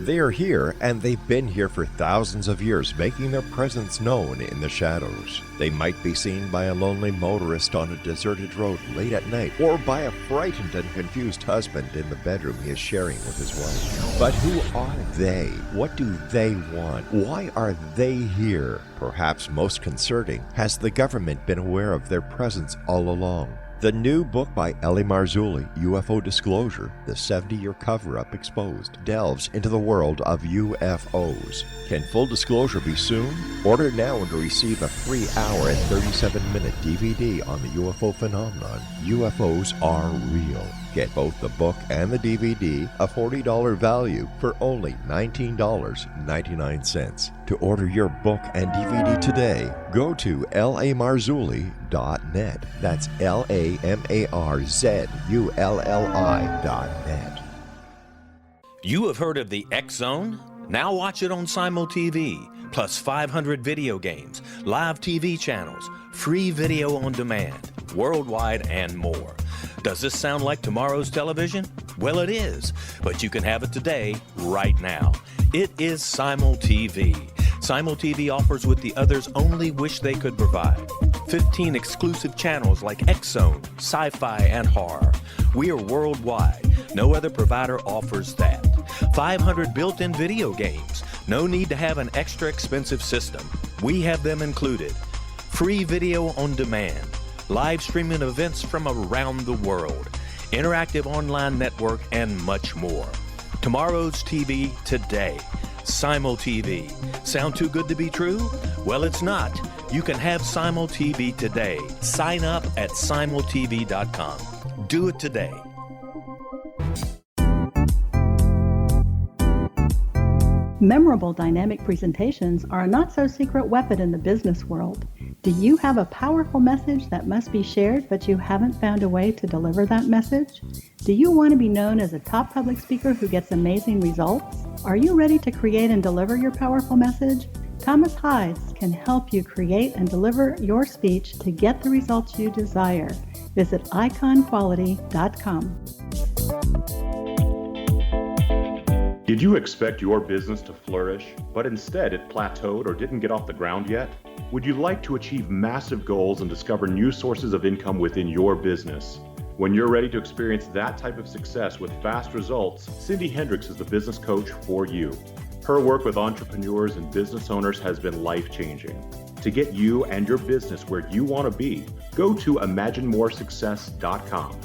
Speaker 1: They are here, and they've been here for thousands of years, making their presence known in the shadows. They might be seen by a lonely motorist on a deserted road late at night, or by a frightened and confused husband in the bedroom he is sharing with his wife. But who are they? What do they want? Why are they here? Perhaps most concerning, has the government been aware of their presence all along? The new book by Elie Marzulli, UFO Disclosure, the 70-year cover-up exposed, delves into the world of UFOs. Can full disclosure be soon? Order now and receive a 3-hour and 37-minute DVD on the UFO phenomenon. UFOs are real. Get both the book and the DVD, a $40 value, for only $19.99. To order your book and DVD today, go to lamarzulli.net. That's LAMARZULLI.net.
Speaker 9: You have heard of the X Zone? Now watch it on Simul TV, plus 500 video games, live TV channels, free video on demand, worldwide, and more. Does this sound like tomorrow's television? Well, it is, but you can have it today, right now. It is Simul TV. Simul TV offers what the others only wish they could provide. 15 exclusive channels like X Zone, sci-fi, and horror. We are worldwide. No other provider offers that. 500 built-in video games. No need to have an extra expensive system. We have them included. Free video on demand. Live streaming events from around the world, interactive online network, and much more. Tomorrow's TV today. Simul TV. Sound too good to be true? Well, it's not. You can have Simul TV today. Sign up at simultv.com. Do it today.
Speaker 10: Memorable dynamic presentations are a not-so-secret weapon in the business world. Do you have a powerful message that must be shared, but you haven't found a way to deliver that message? Do you want to be known as a top public speaker who gets amazing results? Are you ready to create and deliver your powerful message? Thomas Hides can help you create and deliver your speech to get the results you desire. Visit iconquality.com.
Speaker 2: Did you expect your business to flourish, but instead it plateaued or didn't get off the ground yet? Would you like to achieve massive goals and discover new sources of income within your business? When you're ready to experience that type of success with fast results, Cindy Hendricks is the business coach for you. Her work with entrepreneurs and business owners has been life-changing. To get you and your business where you want to be, go to imaginemoresuccess.com.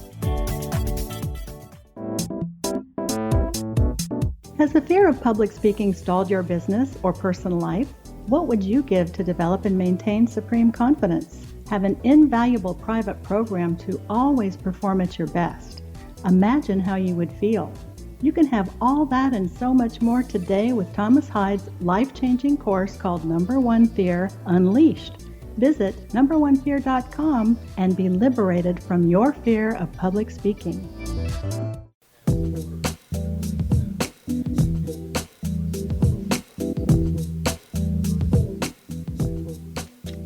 Speaker 10: Has the fear of public speaking stalled your business or personal life? What would you give to develop and maintain supreme confidence? Have an invaluable private program to always perform at your best. Imagine how you would feel. You can have all that and so much more today with Thomas Hides' life-changing course called Number One Fear Unleashed. Visit numberonefear.com and be liberated from your fear of public speaking.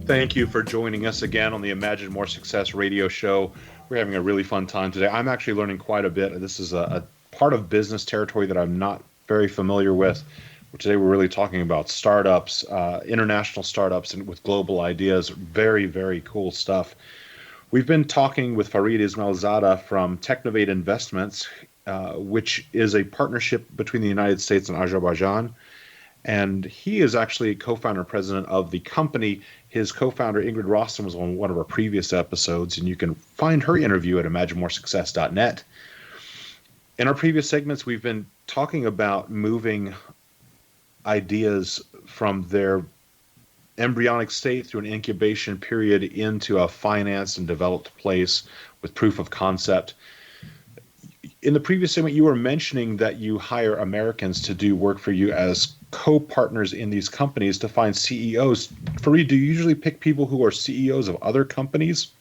Speaker 2: Thank you for joining us again on the Imagine More Success radio show. We're having a really fun time today. I'm actually learning quite a bit. This is a part of business territory that I'm not very familiar with. Today we're really talking about startups, international startups, and with global ideas. Very, very cool stuff. We've been talking with Farid Ismayilzada from Technovate Investments, which is a partnership between the United States and Azerbaijan. And he is actually co-founder and president of the company. His co-founder, Ingrid Rostam, was on one of our previous episodes, and you can find her interview at imaginemoresuccess.net. In our previous segments, we've been talking about moving ideas from their embryonic state through an incubation period into a financed and developed place with proof of concept. In the previous segment, you were mentioning that you hire Americans to do work for you as co-partners in these companies to find CEOs. Farid, do you usually pick people who are CEOs of other companies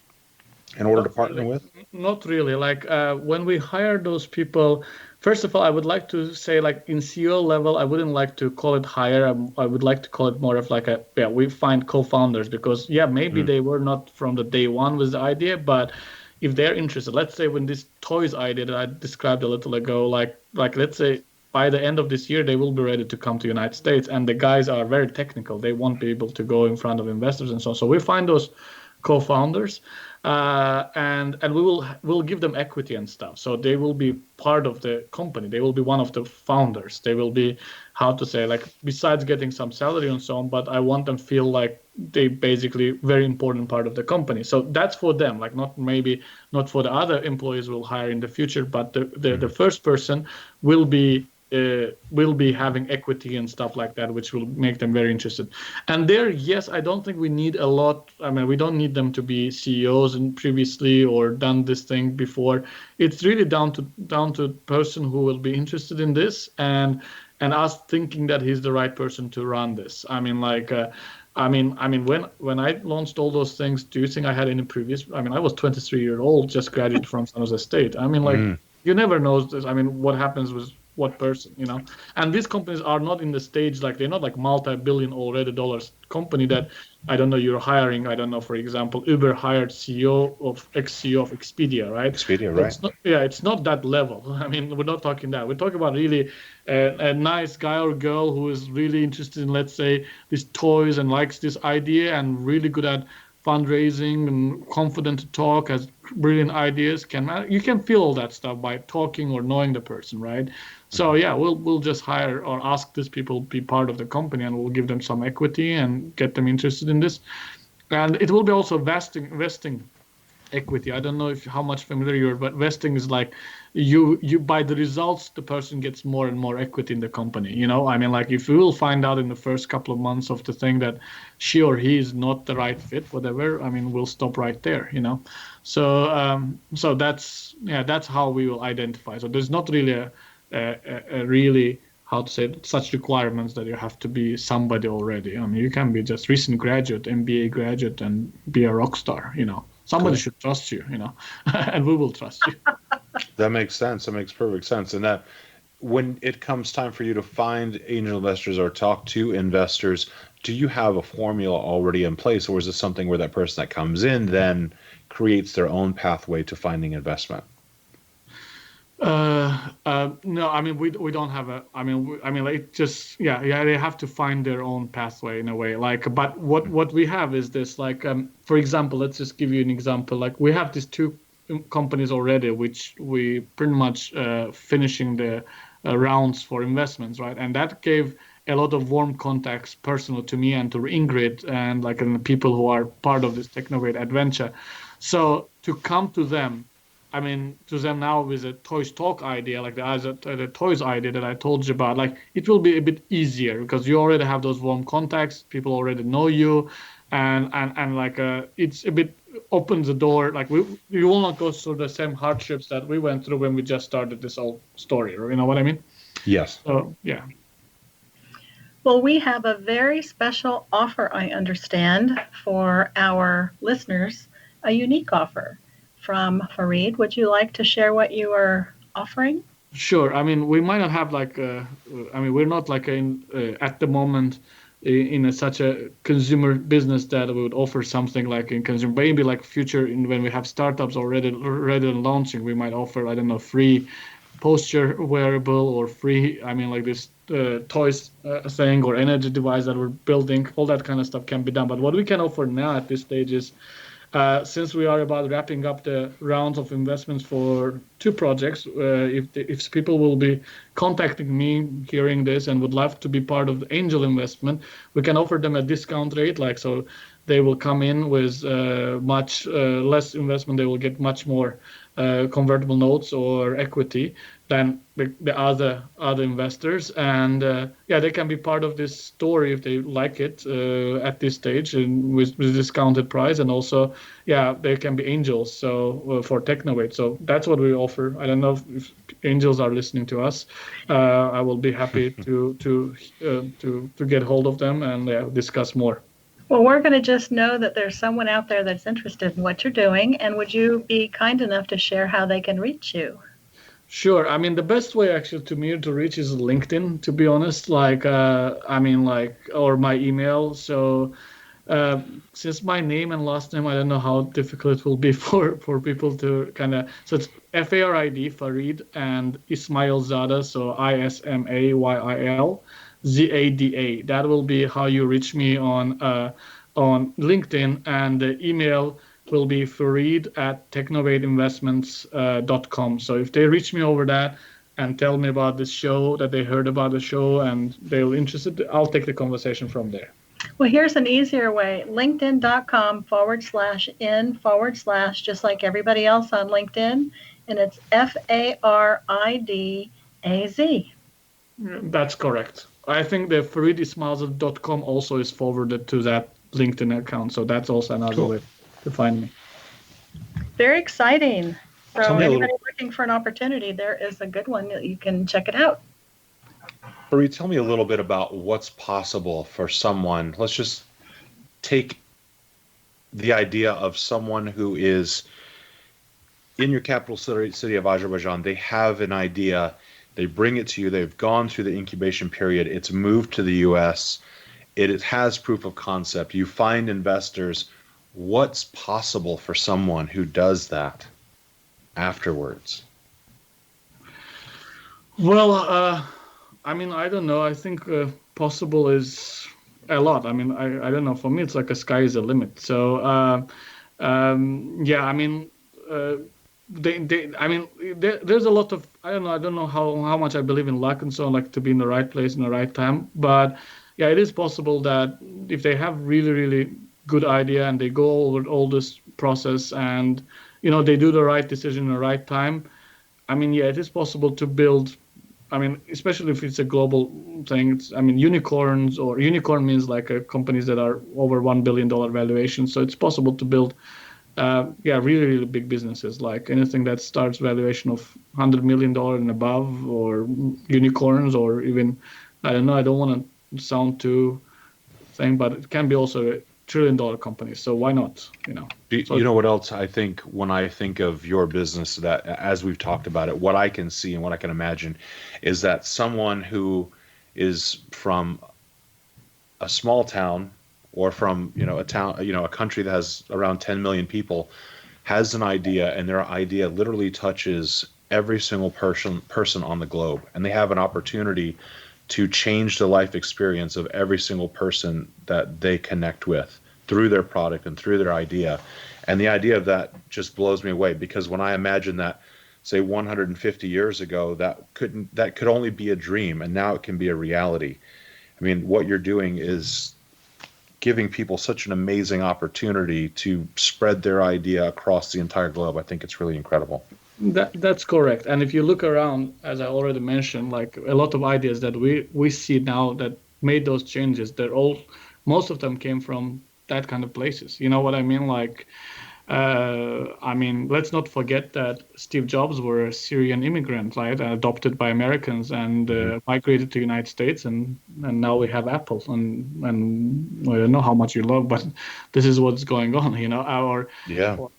Speaker 2: in order to partner with?
Speaker 4: Not really. Like when we hire those people, first of all, I would like to say, like in CEO level, I wouldn't like to call it hire. I would like to call it more of like we find co-founders, because maybe they were not from the day one with the idea, but if they're interested, let's say when this toys idea that I described a little ago, like let's say by the end of this year, they will be ready to come to United States. And the guys are very technical. They won't be able to go in front of investors and so on. So we find those co-founders, and we'll give them equity and stuff. So they will be part of the company. They will be one of the founders. They will be, how to say, like, besides getting some salary and so on, but I want them to feel like they basically very important part of the company. So that's for them, like not for the other employees we'll hire in the future, but the first person will be having equity and stuff like that, which will make them very interested. And there, yes, I don't think we need a lot. I mean, we don't need them to be CEOs and previously or done this thing before. It's really down to the person who will be interested in this and us thinking that he's the right person to run this. I mean, like, when I launched all those things, do you think I had any previous? I mean, I was 23-year-old, just graduated from San Jose State. I mean, like, you never know. I mean, what happens with what person, you know? And these companies are not in the stage, like, they're not like multi-billion already dollars company that, I don't know, you're hiring, I don't know, for example, Uber hired ex-CEO of Expedia, right?
Speaker 2: Expedia, right.
Speaker 4: It's not that level. I mean, we're not talking that. We're talking about really a nice guy or girl who is really interested in, let's say, these toys and likes this idea and really good at fundraising and confident to talk, has brilliant ideas. You can feel all that stuff by talking or knowing the person, right? So yeah, we'll just hire or ask these people to be part of the company, and we'll give them some equity and get them interested in this. And it will be also vesting equity. I don't know how much familiar you are, but vesting is like you by the results, the person gets more and more equity in the company. You know, I mean, like, if we will find out in the first couple of months of the thing that she or he is not the right fit, whatever, I mean, we'll stop right there, you know. So that's how we will identify. So there's not really a really, how to say, such requirements that you have to be somebody already. I mean, you can be just recent graduate, MBA graduate, and be a rock star, you know. Somebody should trust you, you know, and we will trust you.
Speaker 2: That makes sense. That makes perfect sense. And that when it comes time for you to find angel investors or talk to investors, do you have a formula already in place, or is this something where that person that comes in then creates their own pathway to finding investment?
Speaker 4: No, I mean, we don't have a, I mean, like, just, they have to find their own pathway in a way, like, but what we have is this, like, for example, let's just give you an example. Like, we have these two companies already, which we pretty much finishing the rounds for investments, right? And that gave a lot of warm contacts personal to me and to Ingrid and like and the people who are part of this Technovate adventure. So to come to them, I mean, to them now with a Toys Talk idea, like the toys idea that I told you about, like, it will be a bit easier because you already have those warm contacts, people already know you, and like it's a bit opens the door. Like you will not go through the same hardships that we went through when we just started this whole story. You know what I mean?
Speaker 2: Yes.
Speaker 4: So yeah.
Speaker 3: Well, we have a very special offer, I understand, for our listeners, a unique offer from Farid. Would you like to share what you are offering?
Speaker 4: Sure. I mean, we might not have like, we're not like at the moment in such a consumer business that we would offer something like in consumer, maybe like future when we have startups already launching, we might offer, I don't know, free posture wearable or free, like this toys thing or energy device that we're building. All that kind of stuff can be done. But what we can offer now at this stage is, since we are about wrapping up the rounds of investments for 2 projects, if people will be contacting me hearing this and would love to be part of the angel investment, we can offer them a discount rate. Like, so they will come in with much less investment. They will get much more convertible notes or equity than the other investors, and they can be part of this story if they like it at this stage and with discounted price, and also they can be angels for Technovate. So that's what we offer. I don't know if angels are listening to us. I will be happy to get hold of them and discuss more.
Speaker 3: Well, we're going to just know that there's someone out there that's interested in what you're doing, and would you be kind enough to share how they can reach you?
Speaker 4: Sure. I mean, the best way actually to reach is LinkedIn, to be honest, or my email. So Since my name and last name, I don't know how difficult it will be for people to kind of. So it's Farid, Farid, and Ismayilzada. So Ismayilzada. That will be how you reach me on LinkedIn, and the email will be farid@technovateinvestments.com. So if they reach me over that and tell me about this show, that they heard about the show and they're interested, I'll take the conversation from there.
Speaker 3: Well, here's an easier way. LinkedIn.com/in/, just like everybody else on LinkedIn. And it's FARIDAZ.
Speaker 4: That's correct. I think the faridismailzada.com also is forwarded to that LinkedIn account. So that's also another way to find me.
Speaker 3: Very exciting. So
Speaker 2: Tell me
Speaker 3: anybody looking for an opportunity, there is a good one that you can check it out.
Speaker 2: Farid, tell me a little bit about what's possible for someone. Let's just take the idea of someone who is in your capital city of Azerbaijan. They have an idea. They bring it to you. They've gone through the incubation period. It's moved to the U.S. It has proof of concept. You find investors. What's possible for someone who does that afterwards?
Speaker 4: Well, I mean, I don't know. I think possible is a lot. I mean, I don't know. For me, it's like a sky is the limit. So, yeah, I mean, there's a lot of, I don't know how much I believe in luck and so on, like to be in the right place in the right time. But yeah, it is possible that if they have really, really good idea and they go over all this process and, they do the right decision in the right time. I mean, yeah, it is possible to build. I mean, especially if it's a global thing. Unicorns, or unicorn means like companies that are over $1 billion valuation. So it's possible to build, really, really big businesses, like anything that starts valuation of $100 million and above, or unicorns, or even, I don't know, I don't want to sound too thing, but it can be also $1 trillion companies. So why not?
Speaker 2: You know what else I think when I think of your business, that as we've talked about it, what I can see and what I can imagine is that someone who is from a small town, or from a town, a country that has around 10 million people, has an idea, and their idea literally touches every single person on the globe, and they have an opportunity to change the life experience of every single person that they connect with through their product and through their idea. And the idea of that just blows me away, because when I imagine that, say 150 years ago, that could only be a dream, and now it can be a reality. I mean, what you're doing is giving people such an amazing opportunity to spread their idea across the entire globe. I think it's really incredible.
Speaker 4: That's correct. And if you look around, as I already mentioned, like a lot of ideas that we see now that made those changes, most of them came from that kind of places. You know what I mean? Like, let's not forget that Steve Jobs were a Syrian immigrant, right? Adopted by Americans and migrated to the United States, and now we have Apple. And I don't know how much you love, but this is what's going on, Or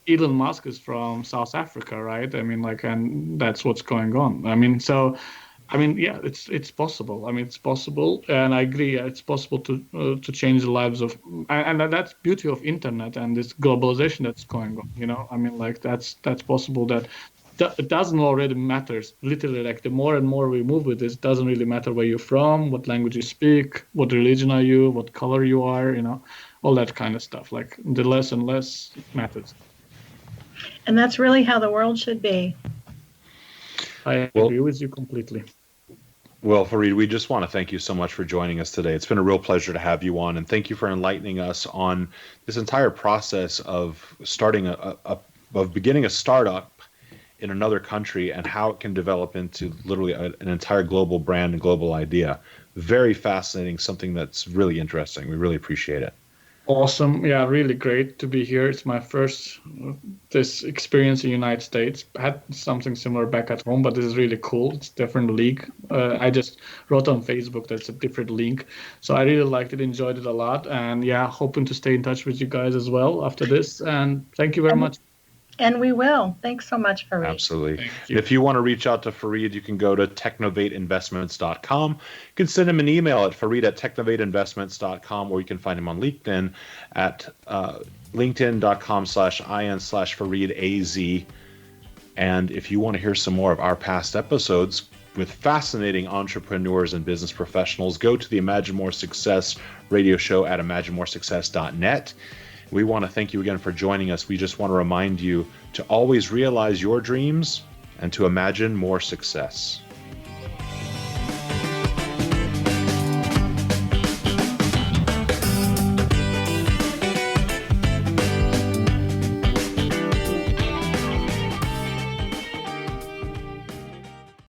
Speaker 4: Elon Musk is from South Africa, right? And that's what's going on. Yeah, it's possible. It's possible, and I agree. It's possible to change the lives of, and that's beauty of internet and this globalization that's going on. That's possible. That it doesn't already matters. Literally, like the more and more we move with this, it doesn't really matter where you're from, what language you speak, what religion are you, what color you are, all that kind of stuff. Like the less and less matters.
Speaker 3: And that's really how the world should be.
Speaker 4: I agree with you completely.
Speaker 2: Well, Farid, we just want to thank you so much for joining us today. It's been a real pleasure to have you on, and thank you for enlightening us on this entire process of beginning a startup in another country and how it can develop into literally an entire global brand and global idea. Very fascinating, something that's really interesting. We really appreciate it.
Speaker 4: Awesome. Yeah, really great to be here. It's my first this experience in the United States. I had something similar back at home, but this is really cool. It's a different league. I just wrote on Facebook that's a different league. So I really liked it, enjoyed it a lot. And yeah, hoping to stay in touch with you guys as well after this. And thank you very much.
Speaker 3: And we will. Thanks so much, Farid.
Speaker 2: Absolutely. If you want to reach out to Farid, you can go to technovateinvestments.com. You can send him an email at farid@technovateinvestments.com, or you can find him on LinkedIn at linkedin.com/in/FaridAZ. And if you want to hear some more of our past episodes with fascinating entrepreneurs and business professionals, go to the Imagine More Success radio show at imaginemoresuccess.net. We want to thank you again for joining us. We just want to remind you to always realize your dreams and to imagine more success.